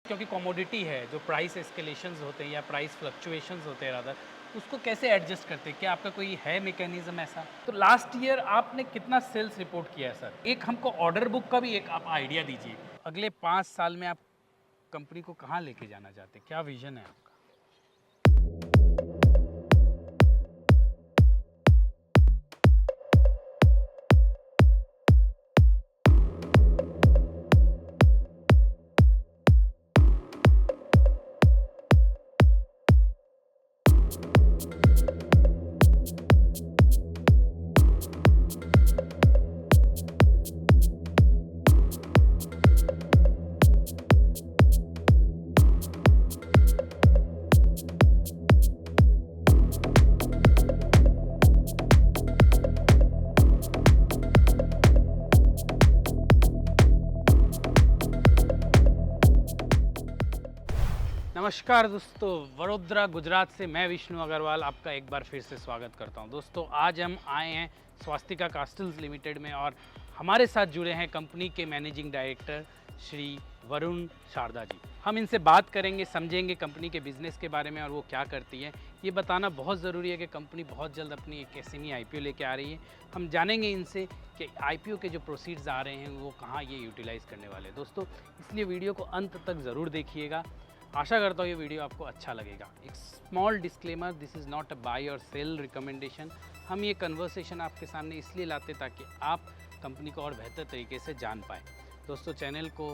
क्योंकि कमोडिटी है, जो प्राइस एस्केलेशंस होते हैं या प्राइस फ्लक्चुएशंस होते हैं रादर, उसको कैसे एडजस्ट करते हैं? क्या आपका कोई है मैकेनिज्म ऐसा? तो लास्ट ईयर आपने कितना सेल्स रिपोर्ट किया है सर? एक हमको ऑर्डर बुक का भी एक आप आइडिया दीजिए। अगले 5 साल में आप कंपनी को कहाँ लेके जाना चाहते हैं? क्या विजन है आपका? नमस्कार दोस्तों, वडोदरा गुजरात से मैं विष्णु अग्रवाल आपका एक बार फिर से स्वागत करता हूं। दोस्तों आज हम आए हैं स्वास्तिका कास्टल्स लिमिटेड में और हमारे साथ जुड़े हैं कंपनी के मैनेजिंग डायरेक्टर श्री वरुण शारदा जी। हम इनसे बात करेंगे, समझेंगे कंपनी के बिज़नेस के बारे में और वो क्या करती है। ये बताना बहुत ज़रूरी है कि कंपनी बहुत जल्द अपनी एक एसएमई आईपीओ लेके आ रही है। हम जानेंगे इनसे कि आईपीओ के जो प्रोसीड्स आ रहे हैं वो कहाँ ये यूटिलाइज़ करने वाले हैं। दोस्तों इसलिए वीडियो को अंत तक ज़रूर देखिएगा। आशा करता हूँ ये वीडियो आपको अच्छा लगेगा। एक small disclaimer, this is not a buy or sell recommendation. हम ये कन्वर्सेशन आपके सामने इसलिए लाते ताकि आप कंपनी को और बेहतर तरीके से जान पाएँ। दोस्तों चैनल को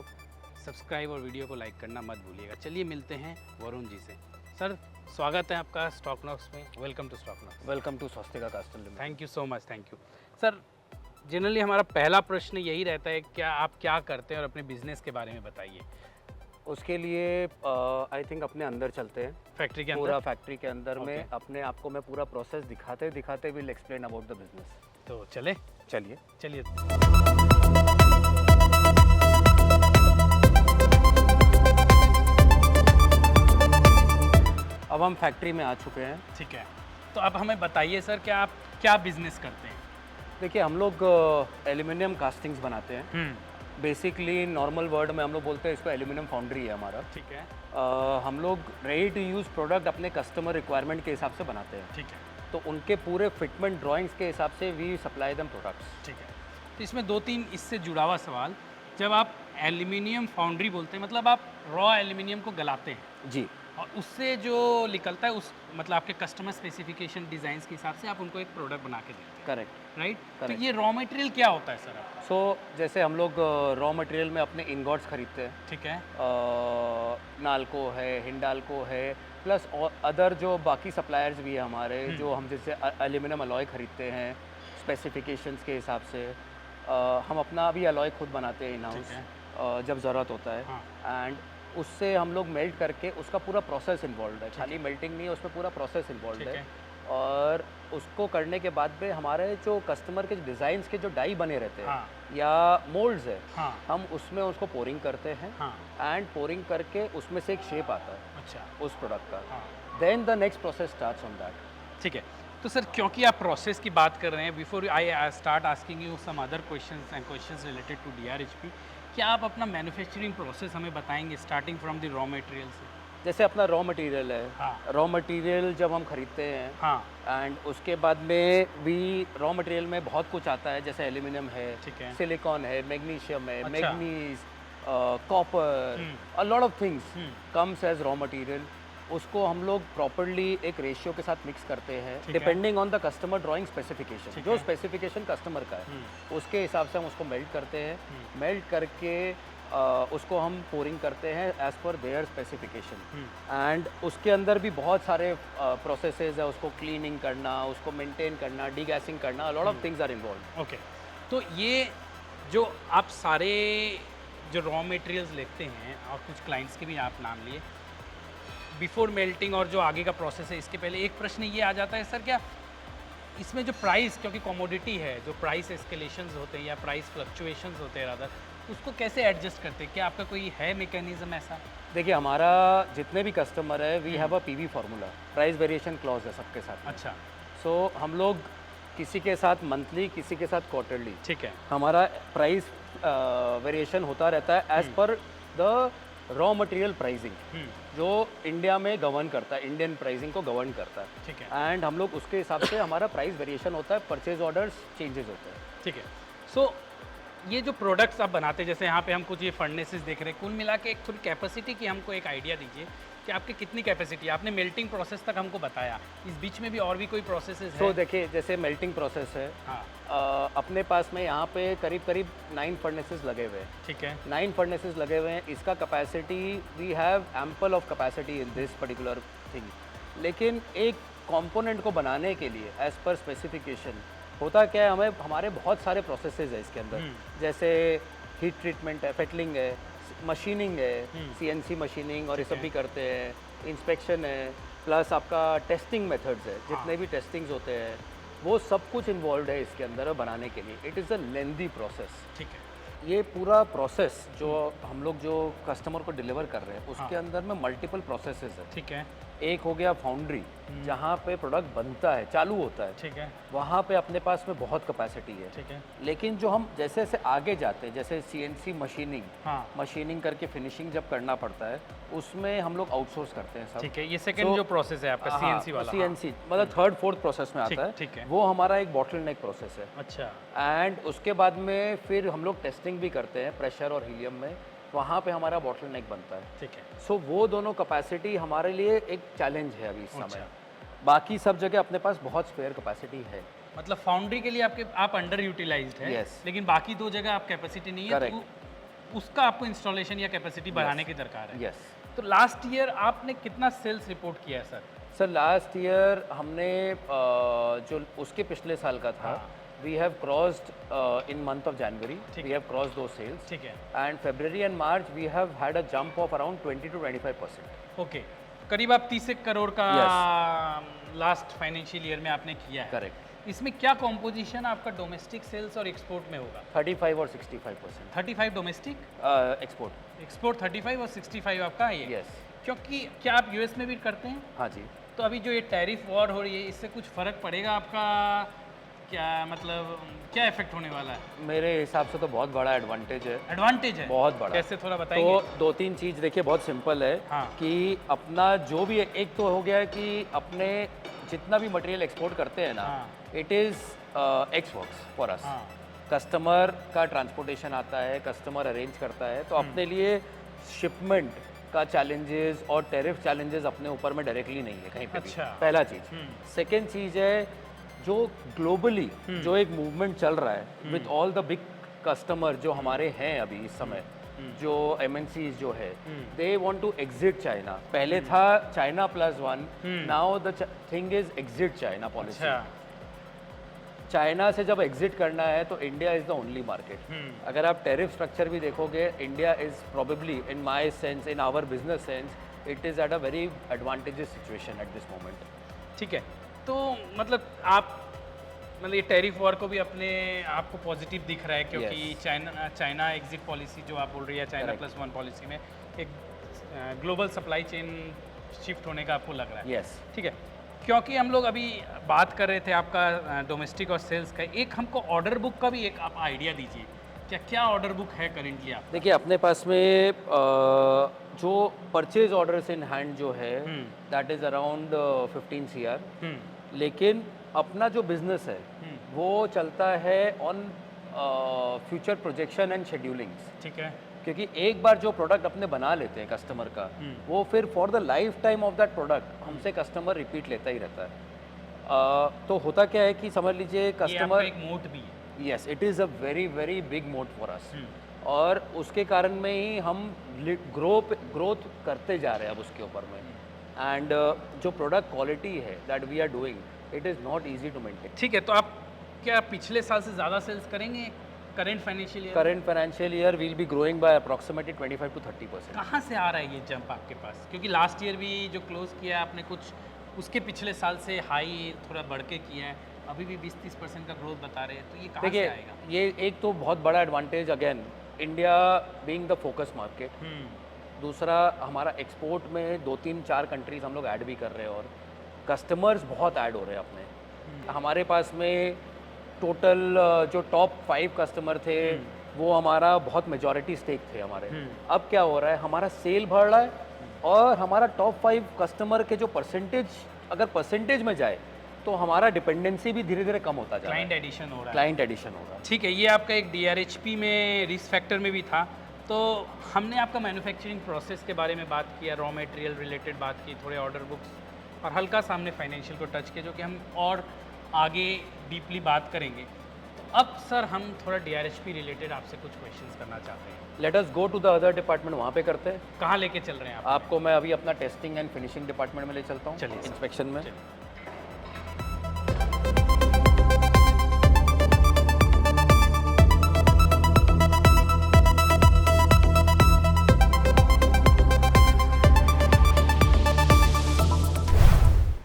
सब्सक्राइब और वीडियो को लाइक करना मत भूलिएगा। चलिए मिलते हैं वरुण जी से। सर स्वागत है आपका स्टॉक नॉक्स में। Welcome to stock knocks. Welcome to Swastika Castal limited. Thank you so much, thank you. Sir generally हमारा पहला प्रश्न यही रहता है, क्या आप क्या करते हैं और अपने बिजनेस के बारे में बताइए। उसके लिए आई थिंक अपने अंदर चलते हैं, फैक्ट्री के पूरा अंदर? फैक्ट्री के अंदर में Okay. अपने आप को मैं पूरा प्रोसेस दिखाते दिखाते will explain about the business. तो चले चलिए। चलिए। अब हम फैक्ट्री में आ चुके हैं। ठीक है, तो अब हमें बताइए सर कि आप क्या बिजनेस करते हैं? देखिए हम लोग एल्यूमिनियम कास्टिंग्स बनाते हैं। बेसिकली नॉर्मल वर्ड में हम लोग बोलते हैं इसको एल्यूमिनियम फाउंड्री है हमारा। ठीक है। हम लोग रेडी टू यूज़ प्रोडक्ट अपने कस्टमर रिक्वायरमेंट के हिसाब से बनाते हैं। ठीक है। तो उनके पूरे फिटमेंट ड्राइंग्स के हिसाब से वी सप्लाई देम प्रोडक्ट्स। ठीक है, तो इसमें 2-3 इससे जुड़ा हुआ सवाल। जब आप एल्यूमिनियम फाउंड्री बोलते हैं मतलब आप रॉ एल्यूमिनियम को गलाते हैं जी, और उससे जो निकलता है उस मतलब आपके कस्टमर स्पेसिफिकेशन डिज़ाइंस के हिसाब से आप उनको एक प्रोडक्ट बना के देते हैं, करेक्ट। राइट? तो Correct. ये रॉ मटेरियल क्या होता है सर? आप सो जैसे हम लोग रॉ मटेरियल में अपने इनगॉट्स खरीदते हैं। ठीक है। नाल्को है, हिंडाल्को है, प्लस अदर जो बाकी सप्लायर्स भी है हमारे, जो हम जैसे एल्यूमिनियम अलॉय खरीदते हैं स्पेसिफिकेशंस के हिसाब से। हम अपना भी अलॉय खुद बनाते हैं इन हाउस जब ज़रूरत होता है। एंड उससे हम लोग मेल्ट करके उसका पूरा प्रोसेस इन्वॉल्व है, खाली मेल्टिंग नहीं है, उसमें पूरा प्रोसेस इन्वॉल्व है। और उसको करने के बाद में हमारे जो कस्टमर के डिज़ाइंस के जो डाई बने रहते हैं या मोल्ड्स है, हम उसमें उसको पोरिंग करते हैं। एंड पोरिंग करके उसमें से एक शेप आता है अच्छा उस प्रोडक्ट का। Then the next process starts on that. ठीक है, तो सर क्योंकि आप प्रोसेस की बात कर रहे हैं, before I start asking you some other questions and questions related to DRHP, क्या आप अपना मैन्युफैक्चरिंग प्रोसेस हमें बताएंगे starting from the raw material से? जैसे अपना रॉ मटेरियल है, रॉ मटेरियल जब हम खरीदते हैं एंड उसके बाद में भी रॉ मटेरियल में बहुत कुछ आता है, जैसे एल्यूमिनियम है, सिलिकॉन है, मैग्नीशियम है, manganese, copper, a lot of things comes as raw material. उसको हम लोग प्रॉपरली एक रेशियो के साथ मिक्स करते हैं depending on the customer drawing specification. जो स्पेसिफिकेशन कस्टमर का है उसके हिसाब से हम उसको मेल्ट करते हैं। मेल्ट करके उसको हम पोरिंग करते हैं as per there specification. And उसके अंदर भी बहुत सारे प्रोसेसेस है, उसको क्लीनिंग करना, उसको मेंटेन करना, डीगैसिंग करना, lot of things are involve. Okay, तो ये जो आप सारे जो रॉ मटेरियल्स लेते हैं और कुछ क्लाइंट्स के भी आप नाम लिए, बिफोर मेल्टिंग और जो आगे का प्रोसेस है, इसके पहले एक प्रश्न ये आ जाता है सर, क्या इसमें जो प्राइस, क्योंकि कमोडिटी है, जो प्राइस एस्केलेशंस होते हैं या प्राइस फ्लक्चुएशंस होते हैं रादर, उसको कैसे एडजस्ट करते हैं? क्या आपका कोई है मैकेनिज्म ऐसा? देखिए हमारा जितने भी कस्टमर है we have a PV formula, price variation clause है सबके साथ। अच्छा। सो हम लोग किसी के साथ मंथली, किसी के साथ क्वार्टरली, ठीक है, हमारा प्राइस वेरिएशन होता रहता है as per the raw material pricing जो इंडिया में गवर्न करता है, इंडियन प्राइसिंग को गवर्न करता है। ठीक है। एंड हम लोग उसके हिसाब से हमारा प्राइस वेरिएशन होता है, परचेज ऑर्डर्स चेंजेस होते हैं। ठीक है। सो ये जो प्रोडक्ट्स आप बनाते हैं, जैसे यहाँ पे हम कुछ ये फर्नेसेस देख रहे हैं, कुल मिला के एक थोड़ी कैपेसिटी की हमको एक आइडिया दीजिए कि आपकी कितनी कैपेसिटी है। आपने मेल्टिंग प्रोसेस तक हमको बताया, इस बीच में भी और भी कोई प्रोसेसेस है? तो देखिए, जैसे मेल्टिंग प्रोसेस है, हाँ। अपने पास में यहाँ पे करीब करीब 9 फर्नेसेस लगे हुए हैं। ठीक है। 9 फर्नेसेस लगे हुए हैं। इसका capacity, we have ample of capacity in this particular thing. लेकिन एक कंपोनेंट को बनाने के लिए एज पर स्पेसिफिकेशन होता क्या है, हमें हमारे बहुत सारे प्रोसेसेस है इसके अंदर। जैसे हीट ट्रीटमेंट है, फेटलिंग है, मशीनिंग है, सीएनसी मशीनिंग और ये सब भी करते हैं, इंस्पेक्शन है, प्लस आपका टेस्टिंग मेथड्स है, जितने भी टेस्टिंग्स होते हैं वो सब कुछ इन्वॉल्व है इसके अंदर बनाने के लिए। It is a lengthy process. ठीक है। ये पूरा प्रोसेस जो हम लोग जो कस्टमर को डिलीवर कर रहे हैं उसके अंदर में मल्टीपल प्रोसेसेस है। ठीक है। एक हो गया फाउंड्री, जहाँ पे प्रोडक्ट बनता है, चालू होता है। ठीक है। वहाँ पे अपने पास में बहुत कैपेसिटी है। ठीक है। लेकिन जो हम जैसे जैसे आगे जाते हैं, जैसे सीएनसी मशीनिंग, हाँ। मशीनिंग करके फिनिशिंग जब करना पड़ता है, उसमें हम लोग आउटसोर्स करते हैं सब। ठीक है। ये सेकंड जो प्रोसेस है आपका सीएनसी वाला, सीएनसी मतलब थर्ड फोर्थ प्रोसेस में आता है। ठीक है। वो हमारा एक बॉटलनेक प्रोसेस है। अच्छा। एंड उसके बाद में फिर हम लोग टेस्टिंग भी करते हैं प्रेशर और हीलियम में, वहाँ पे हमारा बॉटलनेक बनता है। ठीक है। सो वो दोनों कैपेसिटी हमारे लिए एक चैलेंज है अभी इस समय। बाकी सब जगह अपने पास बहुत स्पेयर कैपेसिटी है। मतलब फाउंड्री के लिए आप अंडर यूटिलाइज्ड है। Yes. लेकिन बाकी दो जगह आप कैपेसिटी नहीं है, तो उसका आपको इंस्टॉलेशन या कैपेसिटी बढ़ाने की दरकार है। यस। तो लास्ट ईयर आपने कितना सेल्स रिपोर्ट किया है सर? सर लास्ट ईयर हमने जो उसके पिछले साल का था, we have crossed in month of January, we have crossed दो सेल्स। ठीक है। And February and March we have had a jump of around 20 to 25%। ओके। करीब आप 30 करोड़ का लास्ट फाइनेंशियल ईयर में आपने किया है। करेक्ट। इसमें क्या कॉम्पोजिशन आपका डोमेस्टिक सेल्स और एक्सपोर्ट में होगा? 35 और 65%। 35 डोमेस्टिक, एक्सपोर्ट 35 और 65 आपका है ये? यस। क्योंकि क्या आप यूएस में भी करते हैं? हाँ जी। तो अभी जो ये टैरिफ वॉर हो रही है, इससे कुछ फ़र्क पड़ेगा आपका? क्या मतलब क्या इफेक्ट होने वाला है? मेरे हिसाब से तो बहुत बड़ा एडवांटेज है। एडवांटेज है? बहुत बड़ा। कैसे, थोड़ा बताइए। तो दो तीन चीज़ देखिए, बहुत सिंपल है। हाँ। कि अपना जो भी एक तो हो गया है कि अपने जितना भी मटेरियल एक्सपोर्ट करते हैं ना, it is x works for us. Customer का ट्रांसपोर्टेशन आता है, कस्टमर अरेंज करता है, तो अपने लिए शिपमेंट का चैलेंजेस और टैरिफ चैलेंजेस अपने ऊपर में डायरेक्टली नहीं है कहीं पे भी। अच्छा। पहला चीज़। सेकेंड चीज़ है, जो ग्लोबली जो एक मूवमेंट चल रहा है with all the big customer जो हमारे हैं अभी इस समय, जो MNCs जो है, they want to exit China. पहले था China +1, now the thing is exit China policy. China से जब एग्जिट करना है तो India is the only market. अगर आप टैरिफ स्ट्रक्चर भी देखोगे, India is probably in my sense, in our business sense, it is at a very advantages situation at this moment. ठीक है। तो मतलब आप मतलब ये टैरिफ वॉर को भी अपने आपको पॉजिटिव दिख रहा है, क्योंकि चाइना एग्जिट पॉलिसी जो आप बोल रही है, चाइना +1 पॉलिसी में एक ग्लोबल सप्लाई चेन शिफ्ट होने का आपको लग रहा है। यस। ठीक है। क्योंकि हम लोग अभी बात कर रहे थे आपका डोमेस्टिक और सेल्स का, एक हमको ऑर्डर बुक का भी एक आप आइडिया दीजिए, क्या क्या ऑर्डर बुक है करेंटली आप? देखिए, अपने पास में जो परचेज ऑर्डर्स इन हैंड जो है, दैट इज़ अराउंड 15 CR। लेकिन अपना जो बिजनेस है वो चलता है ऑन फ्यूचर प्रोजेक्शन एंड शेड्यूलिंग्स। ठीक है। क्योंकि एक बार जो प्रोडक्ट अपने बना लेते हैं कस्टमर का, वो फिर for the life time of that product हमसे कस्टमर रिपीट लेता ही रहता है। तो होता क्या है कि समझ लीजिए कस्टमर, एक मोट भी है। Yes, it is a very very big मोट फॉर अस। और उसके कारण में ही हम ग्रोथ करते जा रहे हैं अब उसके ऊपर में। एंड जो प्रोडक्ट क्वालिटी है that we are doing, it is not easy to maintain. ठीक है। तो आप क्या पिछले साल से ज़्यादा सेल्स करेंगे current financial year? Current financial year will be growing by approximately 25 to 30%। कहाँ से आ रहा है ये जंप आपके पास? क्योंकि लास्ट ईयर भी जो क्लोज किया आपने, कुछ उसके पिछले साल से हाई थोड़ा बढ़ के किया है, अभी भी 20-30% का ग्रोथ बता रहे हैं, तो ये कहाँ से आएगा? देखिए, ये एक तो बहुत बड़ा advantage, again India being the focus market. दूसरा, हमारा एक्सपोर्ट में 2-3-4 कंट्रीज हम लोग ऐड भी कर रहे हैं और कस्टमर्स बहुत ऐड हो रहे हैं अपने। हमारे पास में टोटल जो टॉप 5 कस्टमर थे वो हमारा बहुत मेजॉरिटी स्टेक थे हमारे। अब क्या हो रहा है, हमारा सेल बढ़ रहा है और हमारा टॉप 5 कस्टमर के जो परसेंटेज, अगर परसेंटेज में जाए तो हमारा डिपेंडेंसी भी धीरे धीरे कम होता जा रहा है। क्लाइंट एडिशन हो रहा है। क्लाइंट एडिशन हो रहा है। ठीक है, ये आपका एक DRHP में रिस्क फैक्टर में भी था। तो हमने आपका मैन्युफैक्चरिंग प्रोसेस के बारे में बात किया, रॉ मटेरियल रिलेटेड बात की, थोड़े ऑर्डर बुक्स और हल्का सा हमने फाइनेंशियल को टच किया, जो कि हम और आगे डीपली बात करेंगे। तो अब सर हम थोड़ा DRHP रिलेटेड आपसे कुछ क्वेश्चंस करना चाहते हैं। Let us go to the other department, वहाँ पे करते हैं। कहाँ लेके चल रहे हैं आप? आपको मैं अभी अपना टेस्टिंग एंड फिनिशिंग डिपार्टमेंट में ले चलता हूँ। चलिए इंस्पेक्शन में।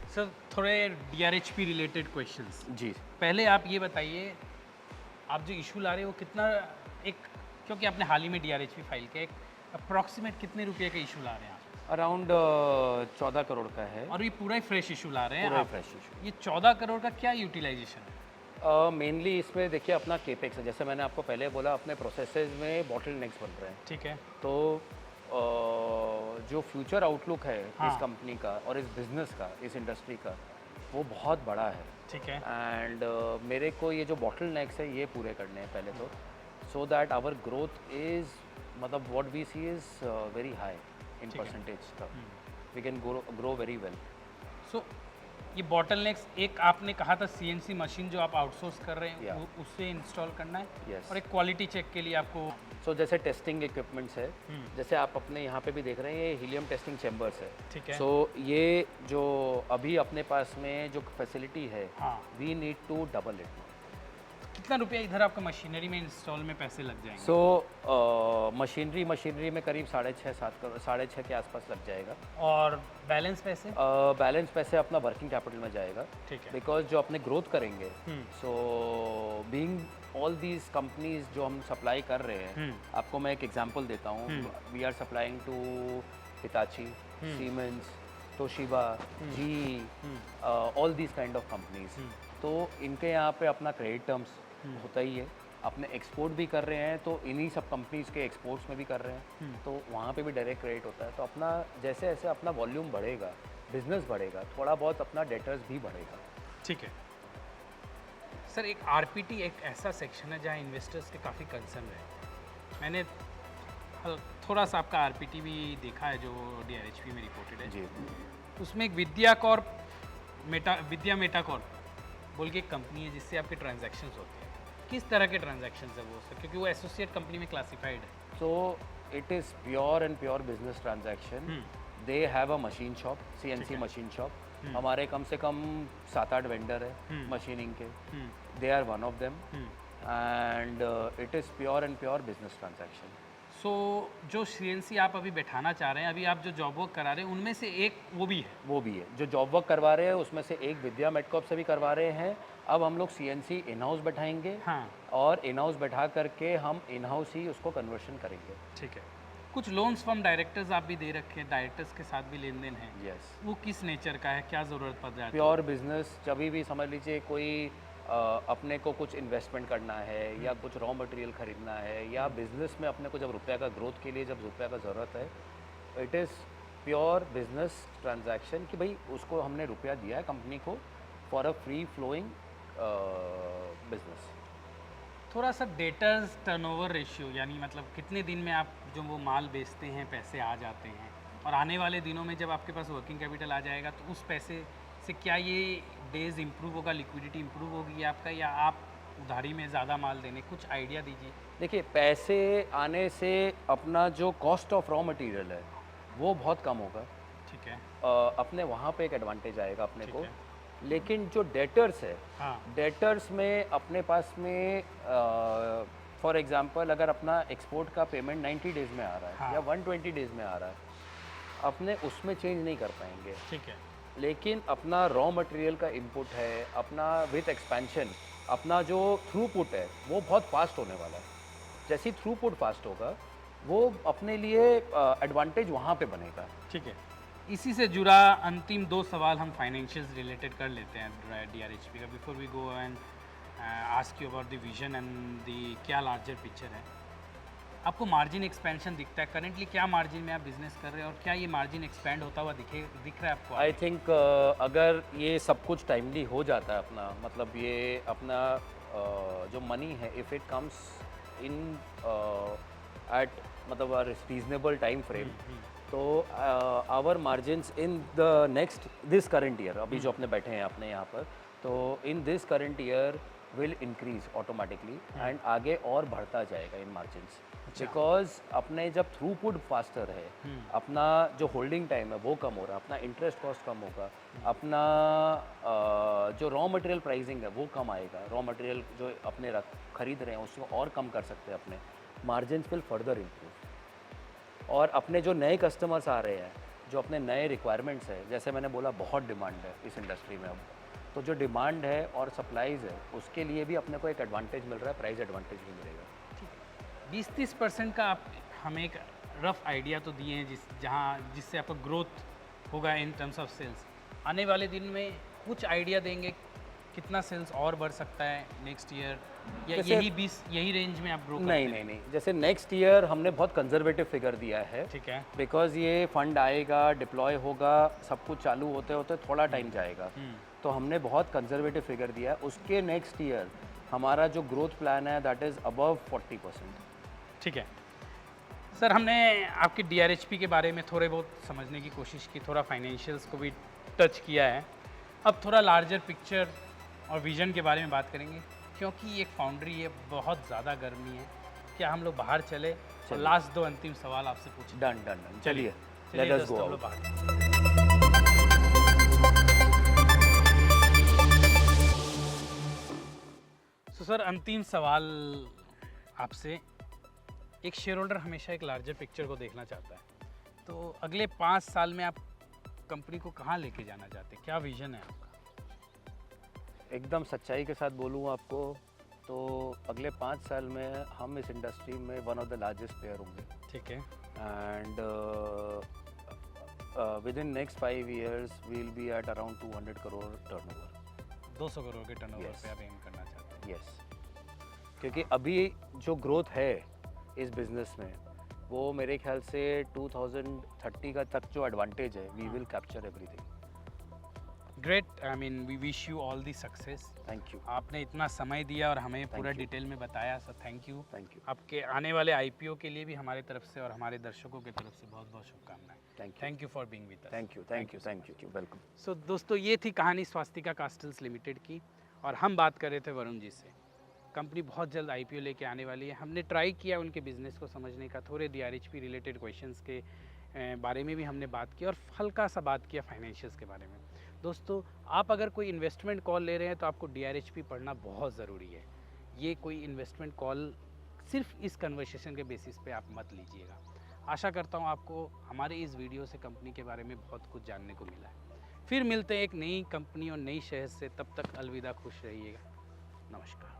सर थोड़े DRHP रिलेटेड क्वेश्चंस। जी। पहले आप ये बताइए, आप जो इशू ला रहे हो कितना, एक क्योंकि आपने हाल ही में DRHP फाइल किया, एक अप्रॉक्सीमेट कितने रुपए का इशू ला रहे हैं आप? अराउंड 14 करोड़ का है। और ये पूरा ही फ्रेश इशू ला रहे हैं पूरा आप? Fresh issue. ये 14 करोड़ का क्या यूटिलाइजेशन है? मेनली इसमें देखिए अपना केपेक्स है, जैसे मैंने आपको पहले बोला, अपने प्रोसेसेस में बॉटल नेक्स बन रहे हैं। ठीक है। तो जो फ्यूचर आउटलुक है हाँ। इस कंपनी का और इस बिज़नेस का, इस इंडस्ट्री का, वो बहुत बड़ा है। ठीक है। एंड मेरे को ये जो बॉटल नेक्स है ये पूरे करने हैं पहले तो, so that our growth is, मतलब what we see is very high in percentage तक, we can grow very well. So ये बॉटल नेक्स, एक आपने कहा था CNC मशीन जो आप आउटसोर्स कर रहे हैं, उससे इंस्टॉल करना है। Yes. और एक क्वालिटी चेक के लिए आपको सो जैसे टेस्टिंग इक्विपमेंट्स है, जैसे आप अपने यहाँ पे भी देख रहे हैं, ये हीलियम टेस्टिंग चैम्बर्स है। ठीक है। सो ये जो अभी अपने पास में जो फैसिलिटी है, हाँ, we need to double it. कितना रुपया इधर आपका मशीनरी में इंस्टॉल में पैसे लग जाएंगे? सो मशीनरी में करीब 6.5 के आसपास लग जाएगा। और बैलेंस पैसे? बैलेंस पैसे अपना वर्किंग कैपिटल में जाएगा। ठीक है। बिकॉज जो अपने ग्रोथ करेंगे, so being all these companies जो हम सप्लाई कर रहे हैं, आपको मैं एक एग्जांपल देता हूँ। We are supplying to Hitachi, Siemens, Toshiba, GE, all these kind of companies. तो इनके यहाँ पे अपना क्रेडिट टर्म्स होता ही है। अपने एक्सपोर्ट भी कर रहे हैं तो इन्हीं सब कंपनीज के एक्सपोर्ट्स में भी कर रहे हैं, तो वहाँ पे भी डायरेक्ट क्रेडिट होता है। तो अपना जैसे जैसे अपना वॉल्यूम बढ़ेगा, बिजनेस बढ़ेगा, थोड़ा बहुत अपना डेटर्स भी बढ़ेगा। ठीक है सर। एक RPT एक ऐसा सेक्शन है जहाँ इन्वेस्टर्स के काफ़ी कंसर्न है। मैंने थोड़ा सा आपका RPT भी देखा है जो DRHP में रिपोर्टेड है। जी। उसमें एक विद्या मेटाकॉर्प बोल के एक कंपनी है जिससे आपके ट्रांजैक्शंस होते हैं। किस तरह के ट्रांजैक्शंस है वो सर, क्योंकि वो एसोसिएट कंपनी में क्लासिफाइड है? So it is pure and pure business transaction. They have a machine shop, CNC machine shop. हमारे कम से कम 7-8 वेंडर है मशीनिंग के। They are one of them and it is pure and pure business transaction. So जो CNC आप अभी बैठाना चाह रहे हैं, अभी आप जो जॉब वर्क करा रहे हैं, उनमें से एक वो भी है? वो भी है। जो जॉब वर्क करवा रहे हैं उसमें से एक विद्या मेटकॉप से भी करवा रहे हैं। अब हम लोग CNC इन हाउस बैठाएंगे। हाँ। और इन हाउस बैठा करके हम इन हाउस ही उसको कन्वर्शन करेंगे। ठीक है। कुछ लोन्स फ्रॉम डायरेक्टर्स आप भी दे रखे हैं, डायरेक्टर्स के साथ भी लेन देन है? यस। वो किस नेचर का है, क्या ज़रूरत पड़ जाती है? प्योर बिजनेस, जब भी समझ लीजिए कोई अपने को कुछ इन्वेस्टमेंट करना है या कुछ रॉ मटेरियल खरीदना है, या बिजनेस में अपने को जब रुपये का ग्रोथ के लिए जब रुपये का ज़रूरत है, it is pure business transaction कि भाई उसको हमने रुपया दिया है कंपनी को for a free flowing business. थोड़ा सा डेटर्स टर्नओवर रेशियो, यानी मतलब कितने दिन में आप जो वो माल बेचते हैं पैसे आ जाते हैं, और आने वाले दिनों में जब आपके पास वर्किंग कैपिटल आ जाएगा तो उस पैसे से क्या ये डेज इंप्रूव होगा, लिक्विडिटी इंप्रूव होगी आपका, या आप उधारी में ज़्यादा माल देने, कुछ आइडिया दीजिए। देखिए, पैसे आने से अपना जो कॉस्ट ऑफ रॉ मटेरियल है वो बहुत कम होगा। ठीक है। अपने वहाँ पे एक एडवांटेज आएगा अपने को। है। लेकिन जो डेटर्स है, हाँ। डेटर्स में अपने पास में फॉर एग्जांपल अगर अपना एक्सपोर्ट का पेमेंट 90 डेज़ में आ रहा है, हाँ। या 120 डेज़ में आ रहा है, अपने उसमें चेंज नहीं कर पाएंगे। ठीक है। लेकिन अपना रॉ मटेरियल का इनपुट है, अपना विथ एक्सपेंशन अपना जो थ्रूपुट है वो बहुत फास्ट होने वाला है। जैसे थ्रूपुट फास्ट होगा वो अपने लिए एडवांटेज वहाँ पे बनेगा। ठीक है। इसी से जुड़ा अंतिम 2 सवाल हम फाइनेंशियल्स रिलेटेड कर लेते हैं DRHP का, before we go and ask you about the vision and the क्या लार्जर पिक्चर है। आपको मार्जिन एक्सपेंशन दिखता है? करेंटली क्या मार्जिन में आप बिजनेस कर रहे हैं और क्या ये मार्जिन एक्सपेंड होता हुआ दिख रहा है आपको? आई थिंक अगर ये सब कुछ टाइमली हो जाता है अपना, मतलब ये अपना जो मनी है, if it comes in at मतलब रीजनेबल टाइम फ्रेम, तो our margins in the next this current year, अभी जो अपने बैठे हैं अपने यहाँ पर, तो in this current year will increase automatically and आगे और बढ़ता जाएगा इन मार्जिन्स, बिकॉज अपने जब थ्रूपुट फास्टर है, अपना जो होल्डिंग टाइम है वो कम हो रहा है, अपना इंटरेस्ट कॉस्ट कम होगा, अपना जो रॉ मटेरियल प्राइसिंग है वो कम आएगा, रॉ मटेरियल जो अपने खरीद रहे हैं उसको और कम कर सकते हैं अपने, मार्जिन्स विल फर्दर इम्प्रूव। और अपने जो नए कस्टमर्स आ रहे हैं, जो अपने नए रिक्वायरमेंट्स है, जैसे मैंने बोला बहुत डिमांड है इस इंडस्ट्री में अब, तो जो डिमांड है और सप्लाईज़ है उसके लिए भी अपने को एक एडवांटेज मिल रहा है, प्राइस एडवांटेज भी मिलेगा। 20-30% का आप हमें एक रफ आइडिया तो दिए हैं जिससे आपका ग्रोथ होगा इन टर्म्स ऑफ सेल्स। आने वाले दिन में कुछ आइडिया देंगे कितना सेल्स और बढ़ सकता है नेक्स्ट ईयर, या यही रेंज में आप ग्रो करेंगे? नहीं, जैसे नेक्स्ट ईयर हमने बहुत कंजर्वेटिव फिगर दिया है, ठीक है, बिकॉज ये फंड आएगा, डिप्लॉय होगा, सब कुछ चालू होते होते थोड़ा टाइम जाएगा, तो हमने बहुत कंजर्वेटिव फिगर दिया है। उसके नेक्स्ट ईयर हमारा जो ग्रोथ प्लान है दैट इज़ अबव 40%। ठीक है सर, हमने आपकी DRHP के बारे में थोड़े बहुत समझने की कोशिश की, थोड़ा फाइनेंशियल्स को भी टच किया है। अब थोड़ा लार्जर पिक्चर और विजन के बारे में बात करेंगे, क्योंकि एक फाउंड्री है, बहुत ज़्यादा गर्मी है, क्या हम लोग बाहर चले? और लास्ट 2 अंतिम सवाल आपसे पूछे। डन, चलिए लेट अस गो आउट। तो सर अंतिम सवाल आपसे, एक शेयर होल्डर हमेशा एक लार्जर पिक्चर को देखना चाहता है, तो अगले 5 साल में आप कंपनी को कहाँ लेके जाना चाहते हैं? क्या विजन है आपका? एकदम सच्चाई के साथ बोलूँ आपको तो अगले 5 साल में हम इस इंडस्ट्री में one of the largest player होंगे। ठीक है, and within next 5 years we will be at around 200 crore turnover. 200 crore के टर्नओवर पे आप एम करना चाहते हैं? यस, क्योंकि अभी जो ग्रोथ है इस बिज़नेस में वो मेरे ख्याल से 2030 का तक जो एडवांटेज है, we will capture everything. Great, I mean we wish you all the success. Thank you. आपने इतना समय दिया और हमें पूरा डिटेल में बताया, sir thank you. Thank you. आपके आने वाले IPO के लिए भी हमारे तरफ से और हमारे दर्शकों की तरफ से बहुत बहुत शुभकामनाएं। Thank you for being with us. Thank you, welcome. So दोस्तों, ये थी कहानी स्वास्तिका कास्टल्स लिमिटेड की, और हम बात कर रहे थे वरुण जी से। कंपनी बहुत जल्द IPO लेके आने वाली है। हमने ट्राई किया उनके बिज़नेस को समझने का, थोड़े DRHP रिलेटेड क्वेश्चंस के बारे में भी हमने बात की और हल्का सा बात किया फाइनेंशियल्स के बारे में। दोस्तों, आप अगर कोई इन्वेस्टमेंट कॉल ले रहे हैं तो आपको DRHP पढ़ना बहुत ज़रूरी है। ये कोई इन्वेस्टमेंट कॉल सिर्फ इस कन्वर्सेशन के बेसिस पे आप मत लीजिएगा। आशा करता हूँ आपको हमारे इस वीडियो से कंपनी के बारे में बहुत कुछ जानने को मिला है। फिर मिलते हैं एक नई कंपनी और नई शहर से, तब तक अलविदा, खुश रहिएगा, नमस्कार।